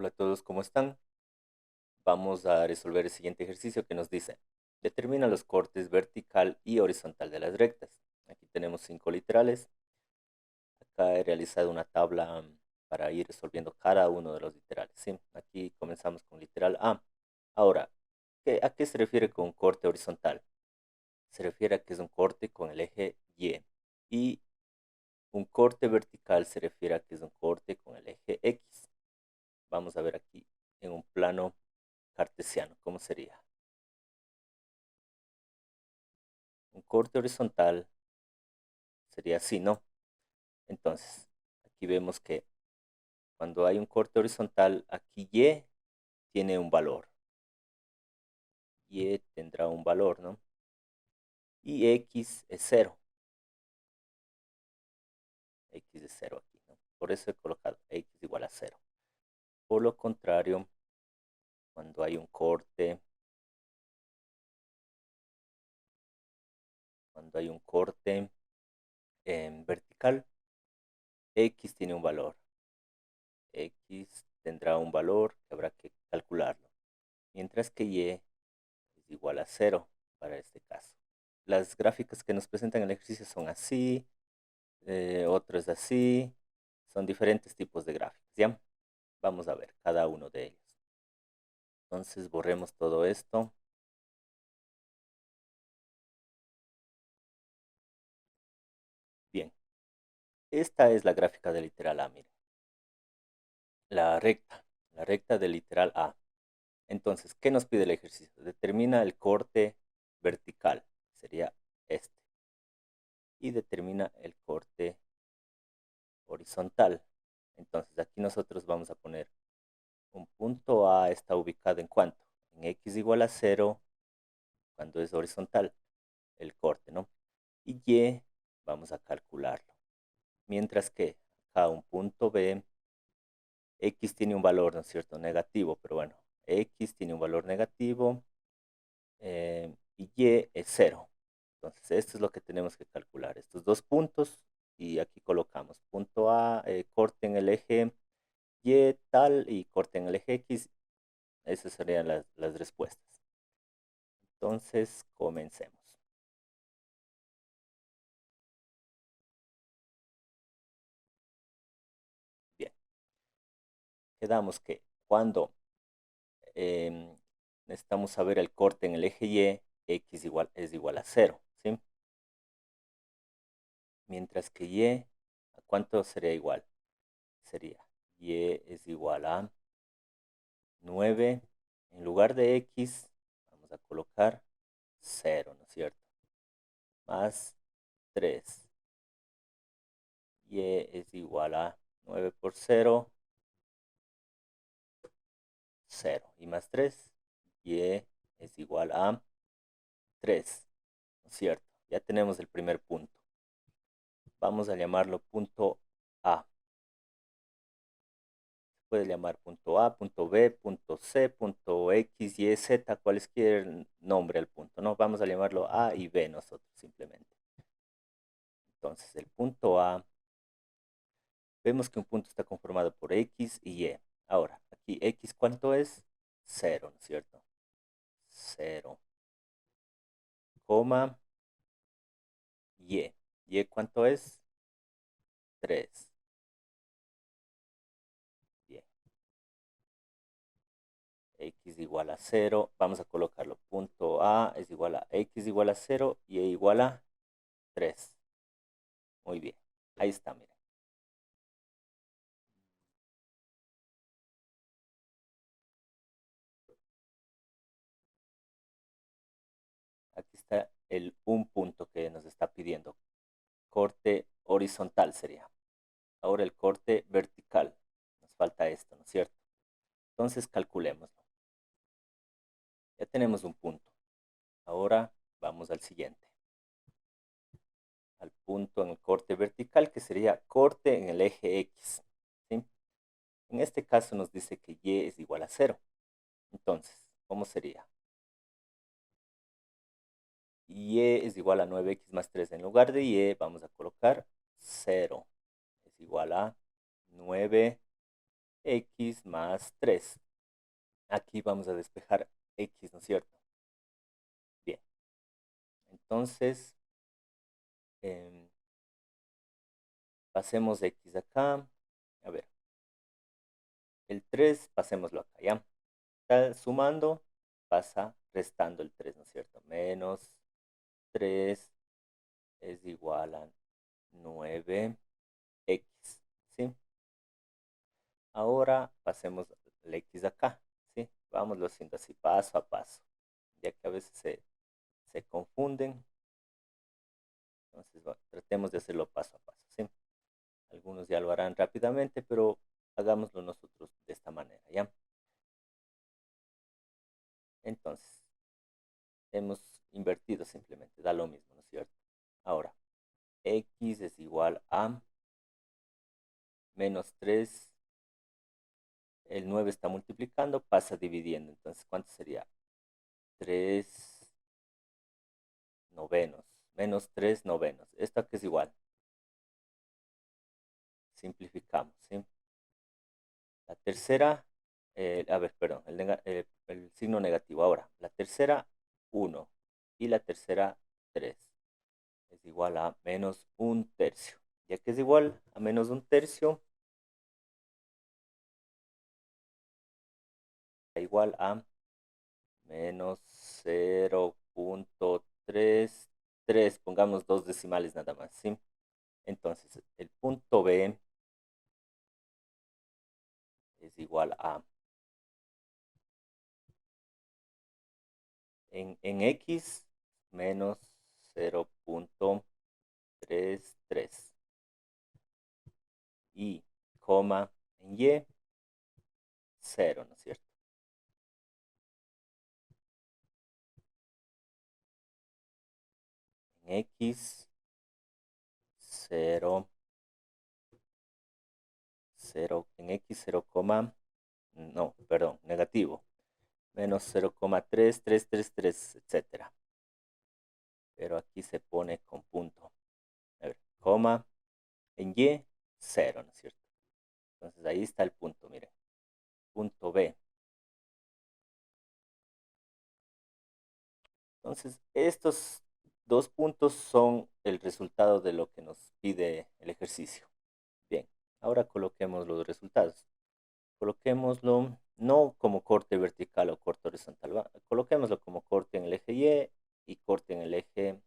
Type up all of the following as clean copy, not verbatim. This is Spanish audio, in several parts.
Hola a todos, ¿cómo están? Vamos a resolver el siguiente ejercicio que nos dice, determina los cortes vertical y horizontal de las rectas. Aquí tenemos 5 literales. Acá he realizado una tabla para ir resolviendo cada uno de los literales, ¿sí? Aquí comenzamos con literal A. Ahora, ¿a qué se refiere con corte horizontal? Se refiere a que es un corte con el eje Y. Y un corte vertical se refiere a que es un corte con el eje X. Vamos a ver aquí en un plano cartesiano, ¿cómo sería? Un corte horizontal sería así, ¿no? Entonces, aquí vemos que cuando hay un corte horizontal, aquí Y tiene un valor. Y tendrá un valor, ¿no? Y X es cero. X es cero aquí, ¿no? Por eso he colocado X igual a cero. Por lo contrario, cuando hay un corte, en vertical, X tiene un valor. X tendrá un valor que habrá que calcularlo. Mientras que Y es igual a cero para este caso. Las gráficas que nos presentan en el ejercicio son así, otras así, son diferentes tipos de gráficas, ¿ya? Vamos a ver cada uno de ellos. Entonces borremos todo esto. Bien, esta es la gráfica del literal A, miren. La recta del literal A. Entonces, ¿qué nos pide el ejercicio? Determina el corte vertical, sería este. Y determina el corte horizontal. Entonces, aquí nosotros vamos a poner un punto A está ubicado en cuánto? En X igual a cero cuando es horizontal el corte, ¿no? Y Y vamos a calcularlo. Mientras que acá un punto B, X tiene un valor, ¿no es cierto? Negativo, pero bueno, X tiene un valor negativo y Y es cero. Entonces, esto es lo que tenemos que calcular. Estos dos puntos y aquí colocamos punto A, corte en el eje Y tal y corte en el eje X. Esas serían las respuestas. Entonces, comencemos. Bien, quedamos que cuando necesitamos saber el corte en el eje Y, X es igual a cero, ¿sí? Mientras que Y, ¿a cuánto sería igual? Sería Y es igual a 9. En lugar de X, vamos a colocar cero, ¿no es cierto? Más 3. Y es igual a 9 por cero, cero. Y más 3, Y es igual a 3, ¿no es cierto? Ya tenemos el primer punto. Vamos a llamarlo punto A. Se puede llamar punto A, punto B, punto C, punto X, Y, Z, cualquier nombre al punto, ¿no? Vamos a llamarlo A y B nosotros simplemente. Entonces, el punto A, vemos que un punto está conformado por X y Y. Ahora, aquí X, ¿cuánto es? Cero, ¿no es cierto? Cero, coma, Y. ¿Y cuánto es? 3. Bien. X igual a cero. Vamos a colocarlo. Punto A es igual a X igual a cero y E igual a 3. Muy bien. Ahí está, miren. Aquí está un punto que nos está pidiendo. Corte horizontal sería. Ahora el corte vertical. Nos falta esto, ¿no es cierto? Entonces calculémoslo. Ya tenemos un punto. Ahora vamos al siguiente. Al punto en el corte vertical, que sería corte en el eje X, ¿sí? En este caso nos dice que Y es igual a cero. Entonces, ¿cómo sería? Y es igual a 9x más 3. En lugar de Y vamos a colocar cero. Es igual a 9 x más 3. Aquí vamos a despejar x, ¿no es cierto? Bien. Entonces, em, pasemos x acá. A ver, el 3, pasémoslo acá, ¿ya? Está sumando, pasa restando el 3, ¿no es cierto? Menos 3 es igual a 9x, ¿sí? Ahora pasemos el x acá, ¿sí? Vámonos haciendo así paso a paso, ya que a veces se confunden. Entonces tratemos de hacerlo paso a paso, ¿sí? Algunos ya lo harán rápidamente, pero hagámoslo nosotros de esta manera, ¿ya? Entonces, hemos invertido simplemente, da lo mismo, ¿no es cierto? Ahora, x es igual a menos 3. El 9 está multiplicando, pasa dividiendo. Entonces, ¿cuánto sería? 3 novenos. Menos 3 novenos. ¿Esto aquí es igual? Simplificamos, ¿sí? La tercera, a ver, perdón, el signo negativo. Ahora, la tercera, 1. Y la tercera, 3. Es igual a menos un tercio. Ya que es igual a menos un tercio, igual a menos 0.33. Pongamos dos decimales nada más, ¿sí? Entonces, el punto B es igual a, en X, menos 0.33. Y, coma, en Y, 0, ¿no es cierto? En X, 0, 0, en X 0, no, perdón, negativo, menos 0,3333, etcétera. Pero aquí se pone con punto. A ver, coma, en Y, 0, ¿no es cierto? Entonces ahí está el punto, miren. Punto B. Entonces, estos dos puntos son el resultado de lo que nos pide el ejercicio. Bien, ahora coloquemos los resultados. Coloquémoslo no como corte vertical o corte horizontal, coloquémoslo como corte en el eje Y corte en el eje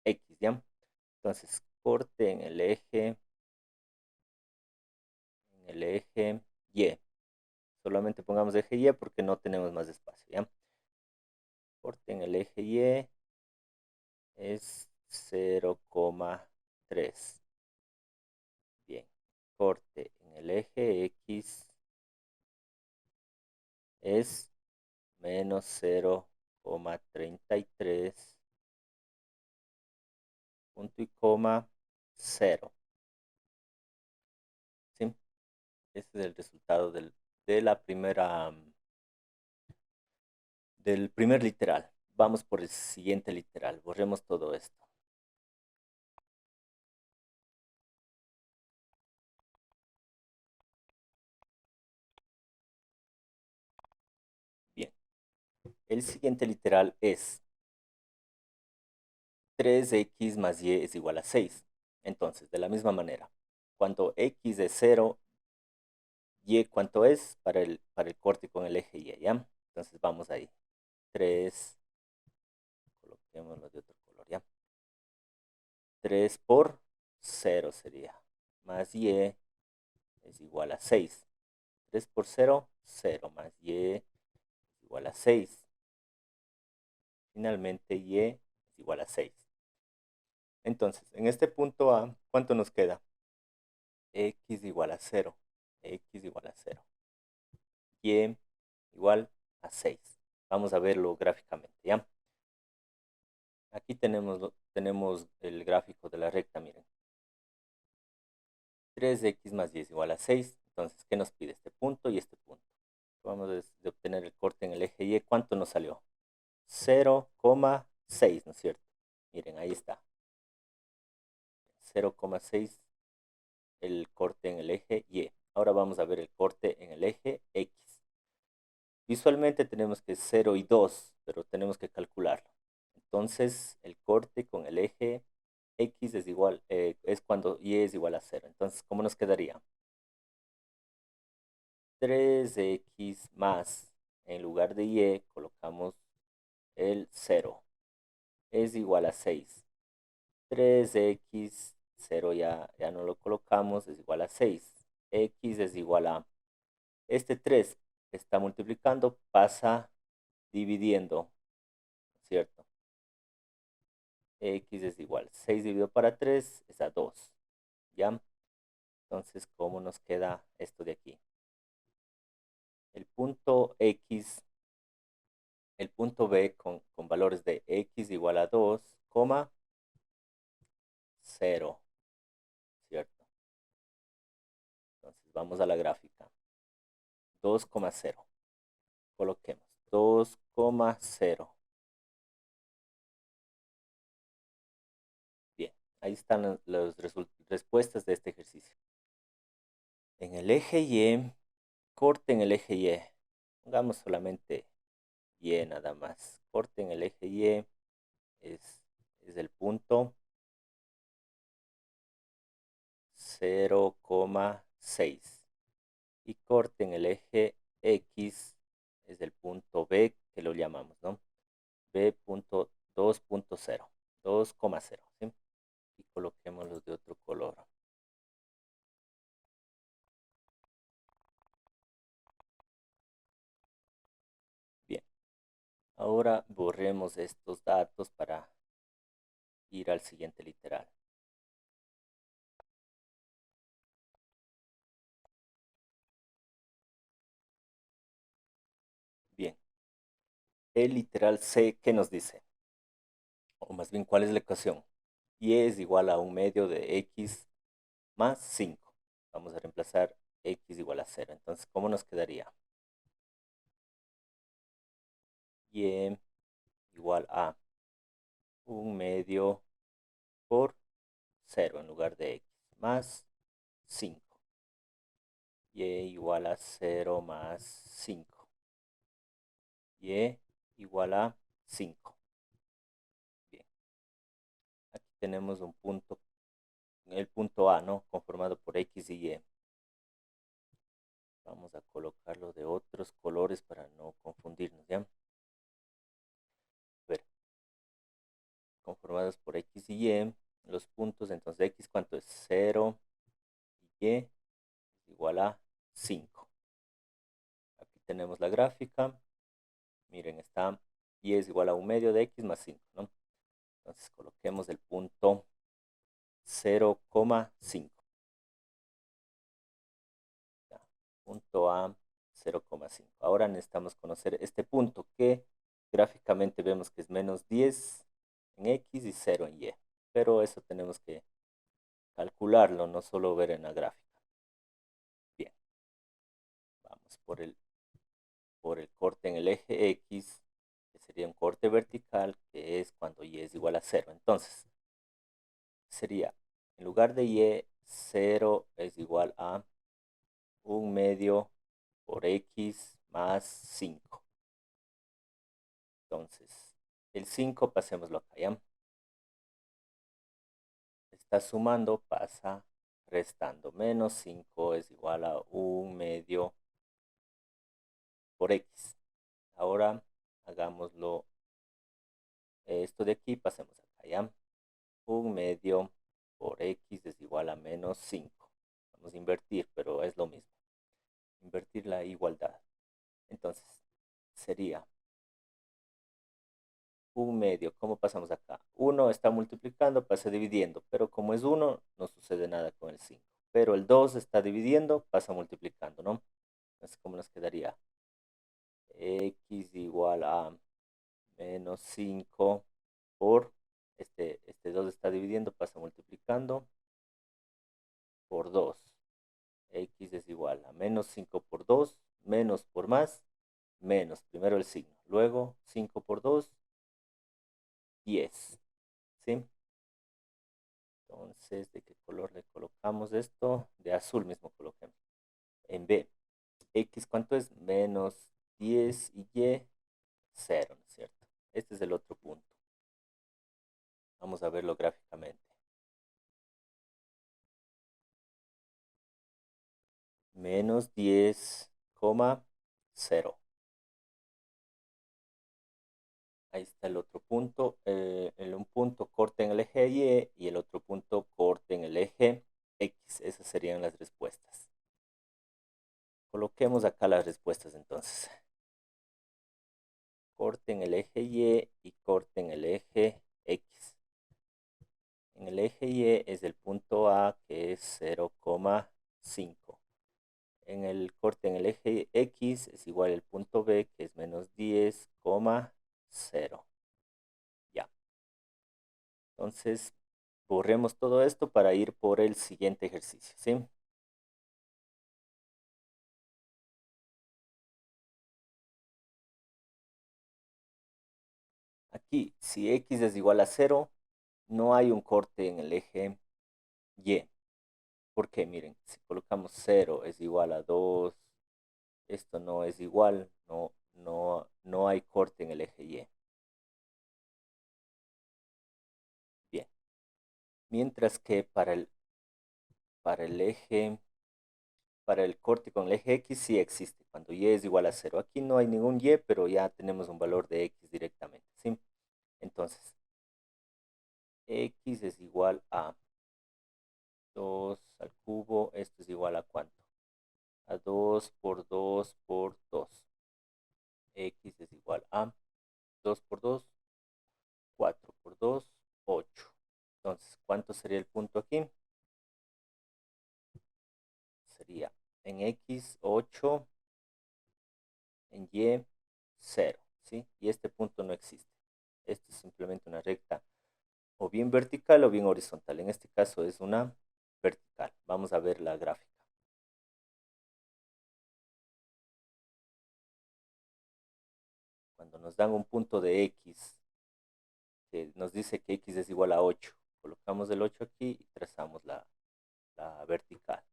X, ¿ya? Entonces, corte en el eje Y. Solamente pongamos eje Y porque no tenemos más espacio, ¿ya? Corte en el eje Y es 0,3. Bien. Corte en el eje X es menos 0,33. Punto y coma 0. ¿Sí? Este es el resultado de la primera, del primer literal. Vamos por el siguiente literal. Borremos todo esto. Bien. El siguiente literal es 3x más y es igual a 6. Entonces, de la misma manera, cuando x es 0, y cuánto es para el corte con el eje y, ¿ya? Entonces vamos ahí. 3, coloquémoslo de otro color, ¿ya? 3 por 0 sería, más y es igual a 6. 3 por 0, 0, más y es igual a 6. Finalmente, y es igual a 6. Entonces, en este punto A, ¿cuánto nos queda? X igual a 0. X igual a 0. Y igual a 6. Vamos a verlo gráficamente, ¿ya? Aquí tenemos el gráfico de la recta, miren. 3x más y es igual a 6. Entonces, ¿qué nos pide este punto y este punto? Vamos de obtener el corte en el eje Y. ¿Cuánto nos salió? 0,6, ¿no es cierto? Miren, ahí está. 0,6 el corte en el eje Y. Ahora vamos a ver el corte en el eje X. Visualmente tenemos que es 0 y 2, pero tenemos que calcularlo. Entonces, el corte con el eje X es igual, es cuando Y es igual a 0. Entonces, ¿cómo nos quedaría? 3x más, en lugar de Y, colocamos el 0. Es igual a 6. 3x, 0 ya no lo colocamos, es igual a 6. X es igual a, este 3 que está multiplicando pasa dividiendo, ¿cierto? X es igual, 6 dividido para 3 es a 2, ¿ya? Entonces, ¿cómo nos queda esto de aquí? El punto X, el punto B con valores de X igual a 2, 0, ¿cierto? Entonces, vamos a la gráfica. 2,0. Coloquemos 2,0. Bien, ahí están las respuestas de este ejercicio. En el eje Y, corte en el eje Y. Pongamos solamente Y nada más. Corte en el eje Y es el punto 0,6. Y corte en el eje X es el punto B, que lo llamamos, ¿no? B.2.0, 2,0, ¿sí? Y coloquémoslos de otro color. Bien, ahora borremos estos datos para ir al siguiente literal. Bien, el literal C, ¿qué nos dice? O más bien, ¿cuál es la ecuación? Y es igual a un medio de X más 5. Vamos a reemplazar X igual a 0. Entonces, ¿cómo nos quedaría? Y igual a un medio por 0 en lugar de X más 5. Y igual a 0 más 5. Y igual a 5. Bien, aquí tenemos un punto, el punto A, ¿no? Conformado por X y Y. Vamos a colocarlo de otros colores para no confundirnos, ¿ya? A ver, conformados por X y Y, los puntos, entonces X, ¿cuánto es? 0 y Y igual a 5. Aquí tenemos la gráfica. Miren, está Y es igual a un medio de X más 5, ¿no? Entonces coloquemos el punto 0,5. Punto A 0,5. Ahora necesitamos conocer este punto que gráficamente vemos que es menos 10 en X y 0 en Y. Pero eso tenemos que calcularlo, no solo ver en la gráfica. Bien, vamos por el corte en el eje X, que sería un corte vertical, que es cuando Y es igual a 0. Entonces, sería, en lugar de Y, 0 es igual a un medio por X más 5. Entonces, el 5 pasémoslo acá, ¿ya? Está sumando, pasa restando. Menos 5 es igual a un medio por X. Ahora hagámoslo, esto de aquí, pasemos acá, ¿ya? Un medio por X es igual a menos 5. Vamos a invertir, pero es lo mismo. Invertir la igualdad. Entonces, sería un medio. ¿Cómo pasamos acá? 1 está multiplicando, pasa dividiendo, pero como es 1, no sucede nada con el 5. Pero el 2 está dividiendo, pasa multiplicando, ¿no? Entonces, ¿cómo nos quedaría? X igual a menos 5 por, este 2 está dividiendo, pasa multiplicando, por 2. X es igual a menos 5 por 2, menos por más, menos, primero el signo. Luego, 5 por 2, 10. ¿Sí? Entonces, ¿de qué color le colocamos esto? De azul mismo coloquemos. En B, X, ¿cuánto es? Menos 10 y Y, 0, ¿no es cierto? Este es el otro punto. Vamos a verlo gráficamente. Menos 10,0. Ahí está el otro punto. Un punto corte en el eje Y el otro punto corte en el eje X. Esas serían las respuestas. Coloquemos acá las respuestas entonces. Corte en el eje Y corte en el eje X. En el eje Y es el punto A, que es 0,5. En el corte en el eje X es igual al punto B, que es menos 10,0. Ya. Entonces, borremos todo esto para ir por el siguiente ejercicio, ¿sí? Aquí, si X es igual a 0, no hay un corte en el eje Y. ¿Por qué? Miren, si colocamos 0 es igual a 2, esto no es igual, no hay corte en el eje Y. Bien. Mientras que para el eje, para el corte con el eje X sí existe, cuando Y es igual a 0. Aquí no hay ningún Y, pero ya tenemos un valor de X directamente, ¿sí? Entonces, X es igual a 2 al cubo, esto es igual a ¿cuánto? A 2 por 2 por 2. X es igual a 2 por 2, 4 por 2, 8. Entonces, ¿cuánto sería el punto aquí? Sería en X 8, en Y 0, ¿sí? Y este punto no existe. Esto es simplemente una recta o bien vertical o bien horizontal. En este caso es una vertical. Vamos a ver la gráfica. Cuando nos dan un punto de X, que nos dice que X es igual a 8, colocamos el 8 aquí y trazamos la vertical.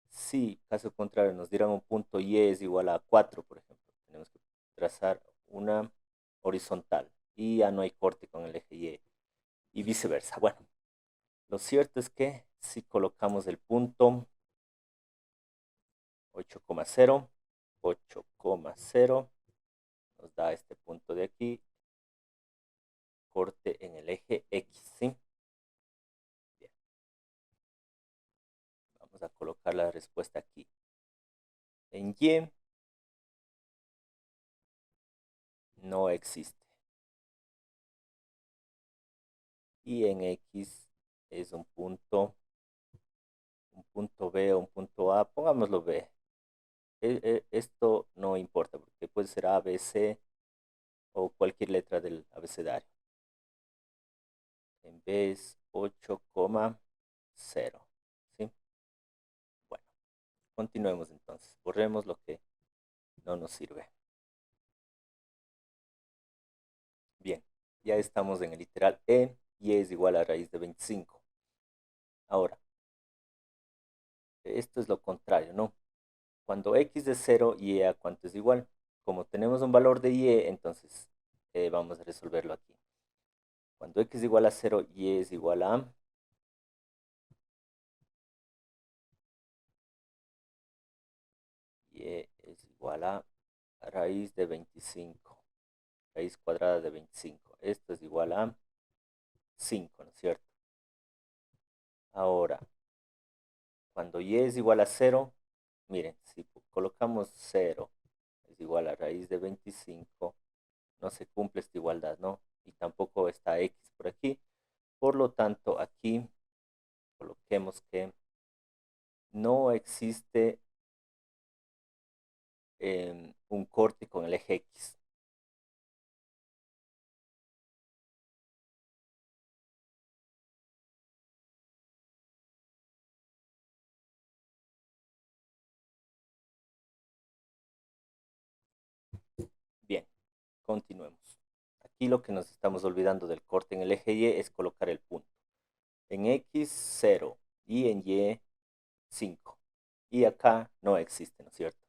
Si, caso contrario, nos dieran un punto Y es igual a 4, por ejemplo, tenemos que trazar una horizontal y ya no hay corte con el eje y viceversa. Bueno, lo cierto es que si colocamos el punto 8,0, 8,0 nos da este punto de aquí, corte en el eje X, ¿sí? Bien, vamos a colocar la respuesta aquí. En Y no existe. Y en X es un punto B o un punto A, pongámoslo B. Esto no importa porque puede ser A, B, C o cualquier letra del abecedario. En B es 8,0, ¿sí? Bueno, continuemos entonces. Borremos lo que no nos sirve. Bien, ya estamos en el literal E y E es igual a raíz de 25. Ahora, esto es lo contrario, ¿no? Cuando X es 0, Y a cuánto es igual. Como tenemos un valor de Y, entonces vamos a resolverlo aquí. Cuando X es igual a 0, Y es igual a Y es igual a raíz de 25. Raíz cuadrada de 25. Esto es igual a 5, ¿no es cierto? Ahora, cuando Y es igual a 0, miren, si colocamos 0 es igual a raíz de 25, no se cumple esta igualdad, ¿no? Y tampoco está X por aquí. Por lo tanto, aquí coloquemos que no existe un corte con el eje X. Bien, continuemos. Aquí lo que nos estamos olvidando del corte en el eje Y es colocar el punto. En X 0 y en Y 5. y acá no existe, ¿no es cierto?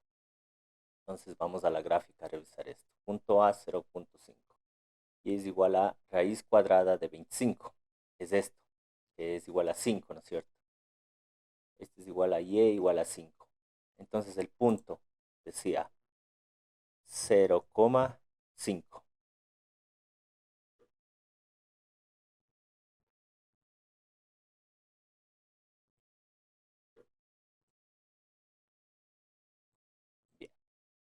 Entonces vamos a la gráfica a revisar esto. Punto A 0.5 y es igual a raíz cuadrada de 25. Es esto, que es igual a 5, ¿no es cierto? Este es igual a y igual a 5. Entonces el punto decía 0,5. Bien,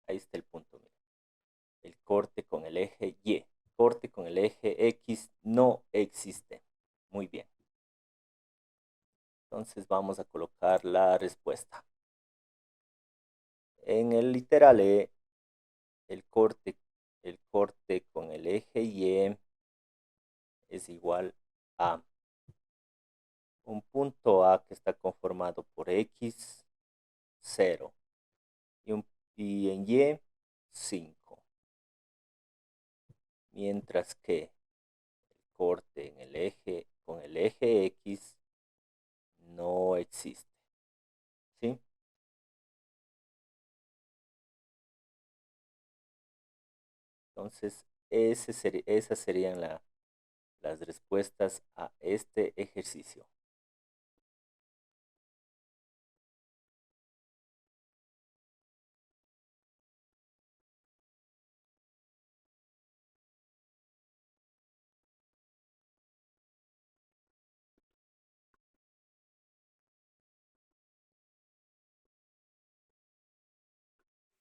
ahí está el punto. Mira. El corte con el eje Y. Corte con el eje X no existe. Muy bien. Entonces vamos a colocar la respuesta. En el literal E, el corte con el eje Y es igual a un punto A que está conformado por X, 0, y en Y, 5. Mientras que el corte en el eje, con el eje X no existe. ¿Sí? Entonces, esas serían las respuestas a este ejercicio.